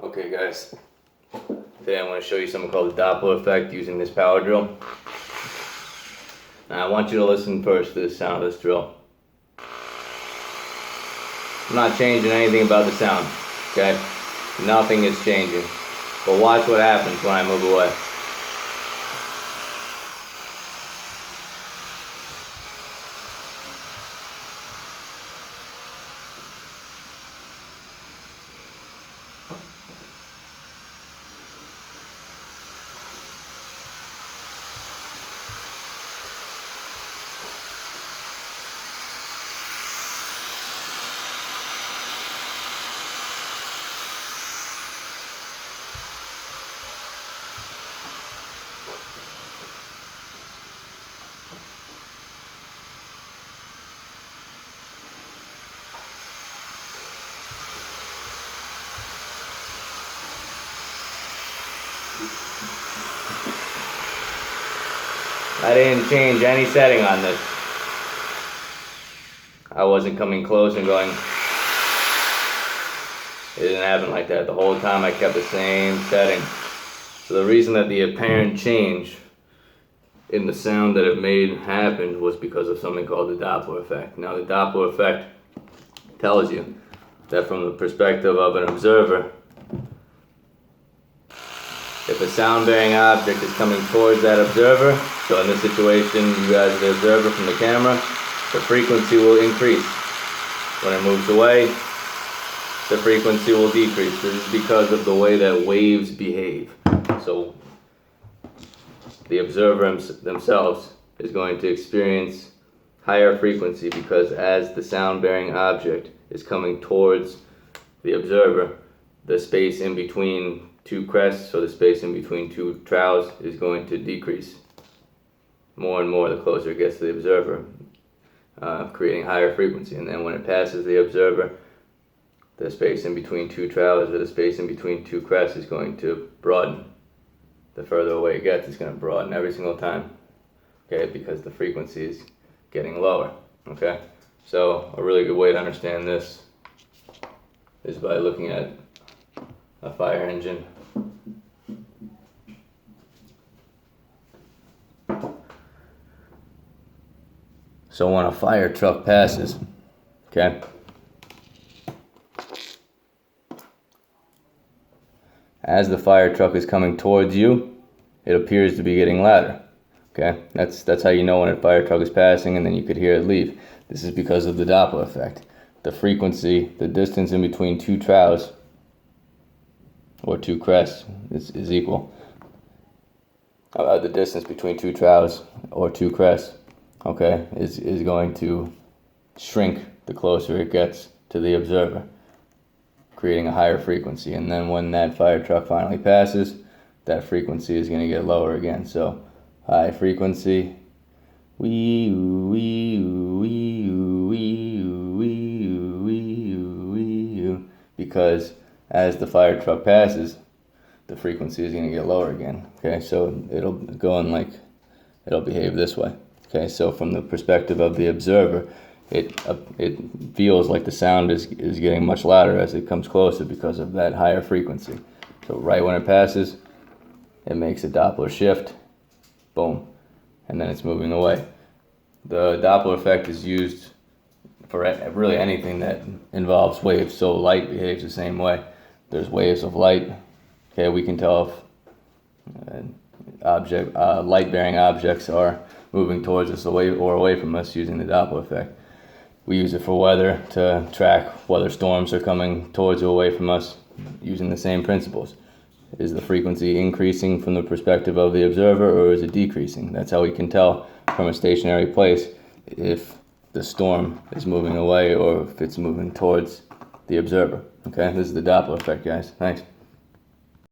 Okay guys, today I'm going to show you something called the Doppler Effect using this power drill. Now I want you to listen first to the sound of this drill. I'm not changing anything about the sound, okay? Nothing is changing. But watch what happens when I move away. I didn't change any setting on this. I wasn't coming close and going. It didn't happen like that. The whole time I kept the same setting. So the reason that the apparent change in the sound that it made happen was because of something called the Doppler Effect. Now the Doppler Effect tells you that from the perspective of an observer, if a sound-bearing object is coming towards that observer, so in this situation, you guys are the observer from the camera, the frequency will increase. When it moves away, the frequency will decrease. This is because of the way that waves behave. So the observer themselves is going to experience higher frequency because as the sound-bearing object is coming towards the observer, the space in between two crests, so the space in between two troughs, is going to decrease more and more the closer it gets to the observer, creating higher frequency. And then when it passes the observer, the space in between two troughs or the space in between two crests is going to broaden. The further away it gets, it's going to broaden every single time, okay, because the frequency is getting lower, okay? So a really good way to understand this is by looking at a fire engine. So when a fire truck passes, okay, as the fire truck is coming towards you, it appears to be getting louder. Okay, that's how you know when a fire truck is passing, and then you could hear it leave. This is because of the Doppler effect. The frequency, the distance in between two troughs or two crests is equal. The distance between two troughs or two crests, okay, is going to shrink the closer it gets to the observer, creating a higher frequency. And then when that fire truck finally passes, that frequency is going to get lower again. So high frequency, wee oo, wee oo, wee oo, wee oo, wee oo, wee oo, wee oo, because as the fire truck passes, the frequency is going to get lower again. Okay, so it'll go in like, it'll behave this way. Okay, so from the perspective of the observer, it feels like the sound is getting much louder as it comes closer because of that higher frequency. So right when it passes, it makes a Doppler shift, boom, and then it's moving away. The Doppler effect is used for really anything that involves waves. So light behaves the same way. There's waves of light. Okay, we can tell if light-bearing objects are moving towards us or away from us using the Doppler effect. We use it for weather to track whether storms are coming towards or away from us using the same principles. Is the frequency increasing from the perspective of the observer, or is it decreasing? That's how we can tell from a stationary place if the storm is moving away or if it's moving towards the observer. Okay, this is the Doppler effect, guys. Thanks.